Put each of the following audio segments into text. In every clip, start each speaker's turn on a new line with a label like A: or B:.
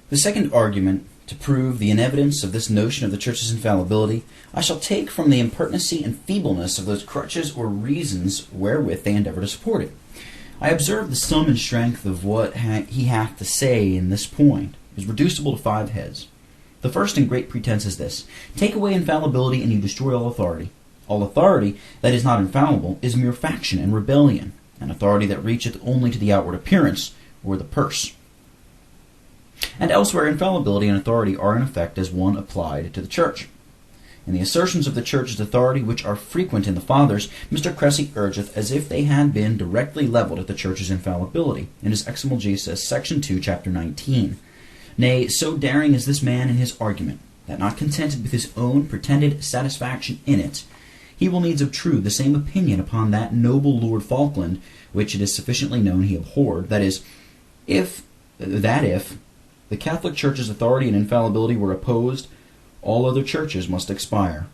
A: The second argument to prove the inevidence of this notion of the Church's infallibility I shall take from the impertinency and feebleness of those crutches or reasons wherewith they endeavour to support it. I observe the sum and strength of what he hath to say in this point is reducible to 5 heads. The first and great pretense is this: take away infallibility and you destroy all authority. All authority that is not infallible is mere faction and rebellion, an authority that reacheth only to the outward appearance, or the purse. And elsewhere, infallibility and authority are in effect as one applied to the Church. In the assertions of the Church's authority, which are frequent in the Fathers, Mr. Cressy urgeth as if they had been directly levelled at the Church's infallibility, in his Exomologesis, section 2, chapter 19. Nay, so daring is this man in his argument, that not contented with his own pretended satisfaction in it, he will needs obtrude the same opinion upon that noble Lord Falkland, which it is sufficiently known he abhorred, that is, if the Catholic Church's authority and infallibility were opposed, all other churches must expire.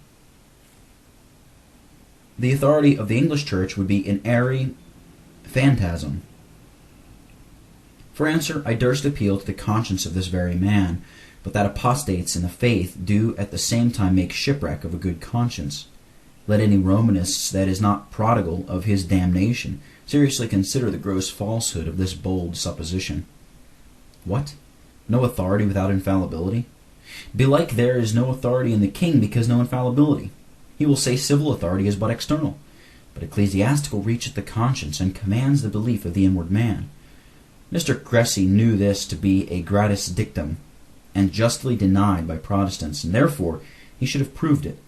A: The authority of the English Church would be an airy phantasm. For answer, I durst appeal to the conscience of this very man, but that apostates in the faith do at the same time make shipwreck of a good conscience. Let any Romanist that is not prodigal of his damnation seriously consider the gross falsehood of this bold supposition. What? No authority without infallibility? Belike there is no authority in the king because no infallibility. He will say civil authority is but external, but ecclesiastical reacheth the conscience and commands the belief of the inward man. Mr. Cressy knew this to be a gratis dictum, and justly denied by Protestants, and therefore he should have proved it.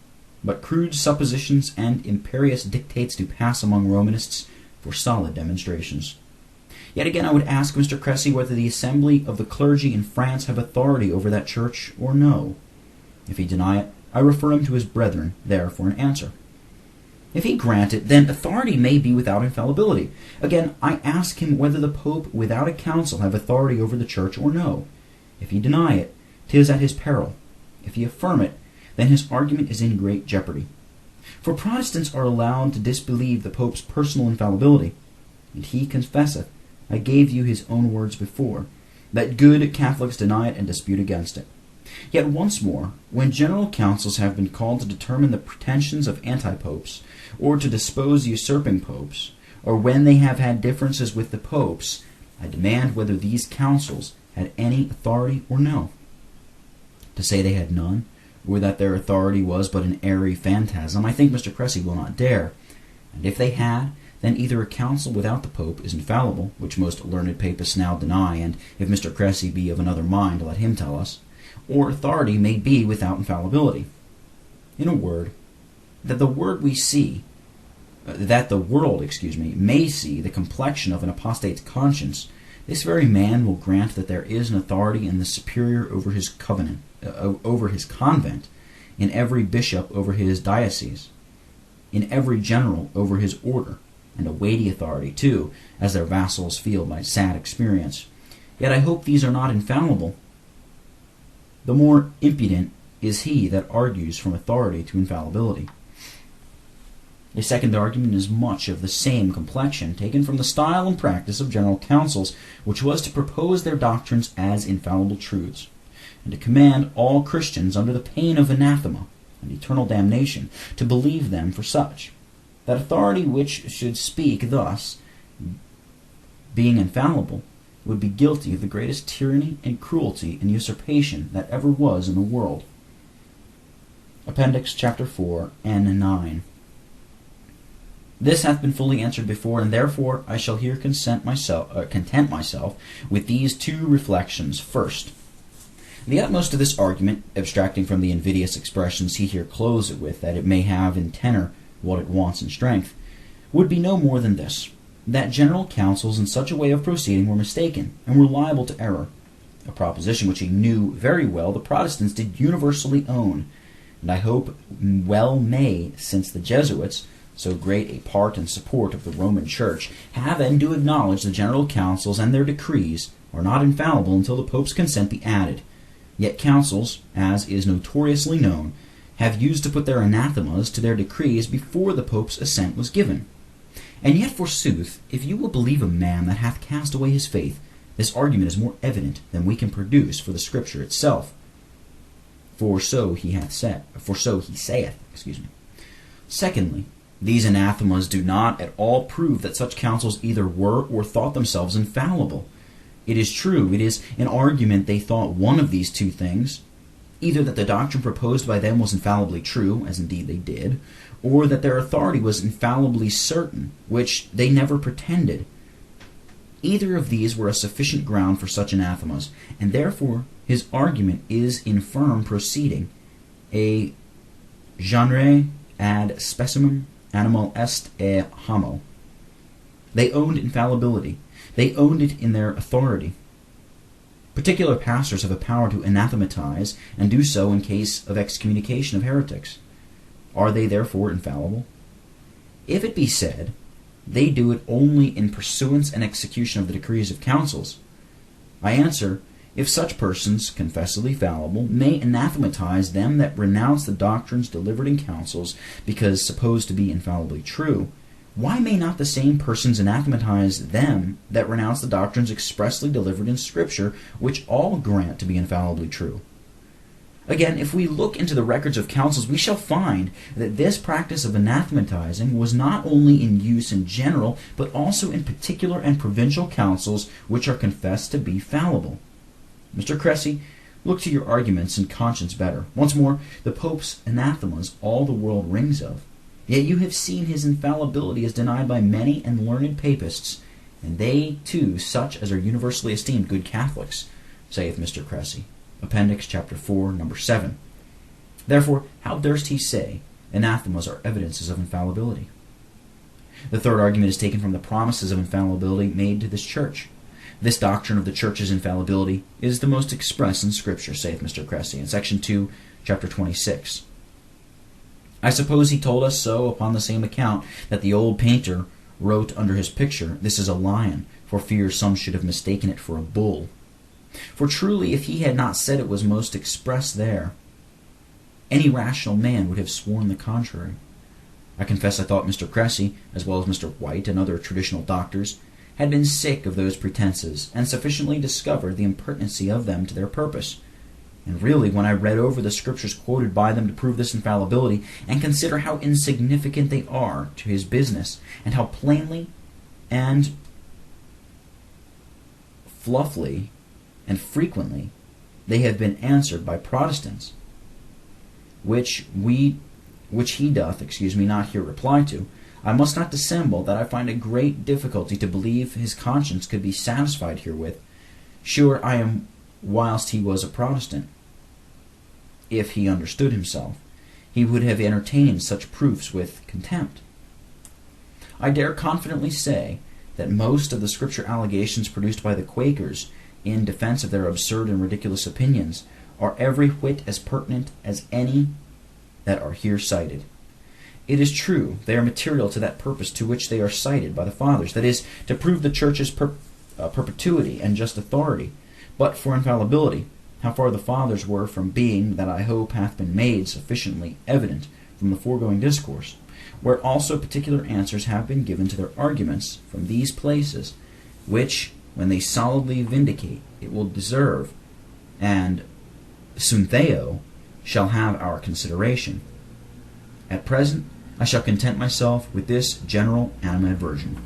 A: But crude suppositions and imperious dictates do pass among Romanists for solid demonstrations. Yet again I would ask Mr. Cressy whether the assembly of the clergy in France have authority over that church or no. If he deny it, I refer him to his brethren there for an answer. If he grant it, then authority may be without infallibility. Again, I ask him whether the Pope without a council have authority over the church or no. If he deny it, 'tis at his peril. If he affirm it, then his argument is in great jeopardy. For Protestants are allowed to disbelieve the Pope's personal infallibility, and he confesseth, I gave you his own words before, that good Catholics deny it and dispute against it. Yet once more, when general councils have been called to determine the pretensions of anti-popes, or to dispose usurping popes, or when they have had differences with the popes, I demand whether these councils had any authority or no. To say they had none, or that their authority was but an airy phantasm, I think Mr. Cressy will not dare. And if they had, then either a council without the Pope is infallible, which most learned papists now deny, and if Mr. Cressy be of another mind, let him tell us, or authority may be without infallibility. In a word, that the world may see the complexion of an apostate's conscience, this very man will grant that there is an authority in the superior over his convent, in every bishop over his diocese, in every general over his order, and a weighty authority, too, as their vassals feel by sad experience. Yet I hope these are not infallible. The more impudent is he that argues from authority to infallibility. A second argument is much of the same complexion, taken from the style and practice of general councils, which was to propose their doctrines as infallible truths, and to command all Christians under the pain of anathema and eternal damnation to believe them for such. That authority which should speak thus, being infallible, would be guilty of the greatest tyranny and cruelty and usurpation that ever was in the world. Appendix chapter 4 and 9. This hath been fully answered before, and therefore I shall here content myself with these 2 reflections. First, the utmost of this argument, abstracting from the invidious expressions he here clothes it with, that it may have in tenor what it wants in strength, would be no more than this: that general councils in such a way of proceeding were mistaken, and were liable to error, a proposition which he knew very well the Protestants did universally own, and I hope well may, since the Jesuits, so great a part and support of the Roman Church, have and do acknowledge the general councils and their decrees are not infallible until the Pope's consent be added. Yet councils, as is notoriously known, have used to put their anathemas to their decrees before the Pope's assent was given. And yet, forsooth, if you will believe a man that hath cast away his faith, This argument is more evident than we can produce for the Scripture itself. For so he saith. Secondly, these anathemas do not at all prove that such councils either were or thought themselves infallible. It is true, it is an argument they thought one of these two things, either that the doctrine proposed by them was infallibly true, as indeed they did, or that their authority was infallibly certain, which they never pretended. Either of these were a sufficient ground for such anathemas, and therefore his argument is in firm proceeding. A genre ad specimum animal est e homo. They owned infallibility. They owned it in their authority. Particular pastors have a power to anathematize, and do so in case of excommunication of heretics. Are they therefore infallible? If it be said, they do it only in pursuance and execution of the decrees of councils, I answer, if such persons, confessedly fallible, may anathematize them that renounce the doctrines delivered in councils, because supposed to be infallibly true, why may not the same persons anathematize them that renounce the doctrines expressly delivered in Scripture, which all grant to be infallibly true? Again, if we look into the records of councils, we shall find that this practice of anathematizing was not only in use in general, but also in particular and provincial councils which are confessed to be fallible. Mr. Cressy, look to your arguments and conscience better. Once more, the Pope's anathemas all the world rings of. Yet you have seen his infallibility is denied by many and learned papists, and they too such as are universally esteemed good Catholics, saith Mr. Cressy. Appendix, chapter 4, number 7. Therefore, how durst he say anathemas are evidences of infallibility? The third argument is taken from the promises of infallibility made to this church. This doctrine of the Church's infallibility is the most express in Scripture, saith Mr. Cressy, in section 2, chapter 26. I suppose he told us so upon the same account that the old painter wrote under his picture, "This is a lion," for fear some should have mistaken it for a bull. For truly, if he had not said it was most express there, any rational man would have sworn the contrary. I confess I thought Mr. Cressy, as well as Mr. White and other traditional doctors, had been sick of those pretenses, and sufficiently discovered the impertinency of them to their purpose. And really, when I read over the Scriptures quoted by them to prove this infallibility, and consider how insignificant they are to his business, and how plainly and fluffily and frequently they have been answered by Protestants, which he doth, not here reply to, I must not dissemble that I find a great difficulty to believe his conscience could be satisfied herewith. Sure I am, whilst he was a Protestant, if he understood himself, he would have entertained such proofs with contempt. I dare confidently say that most of the Scripture allegations produced by the Quakers in defense of their absurd and ridiculous opinions are every whit as pertinent as any that are here cited. It is true, they are material to that purpose to which they are cited by the Fathers, that is, to prove the Church's perpetuity and just authority. But for infallibility, how far the Fathers were from being, that I hope hath been made sufficiently evident from the foregoing discourse, where also particular answers have been given to their arguments from these places, which, when they solidly vindicate, it will deserve, and syntheo shall have our consideration. At present, I shall content myself with this general animadversion.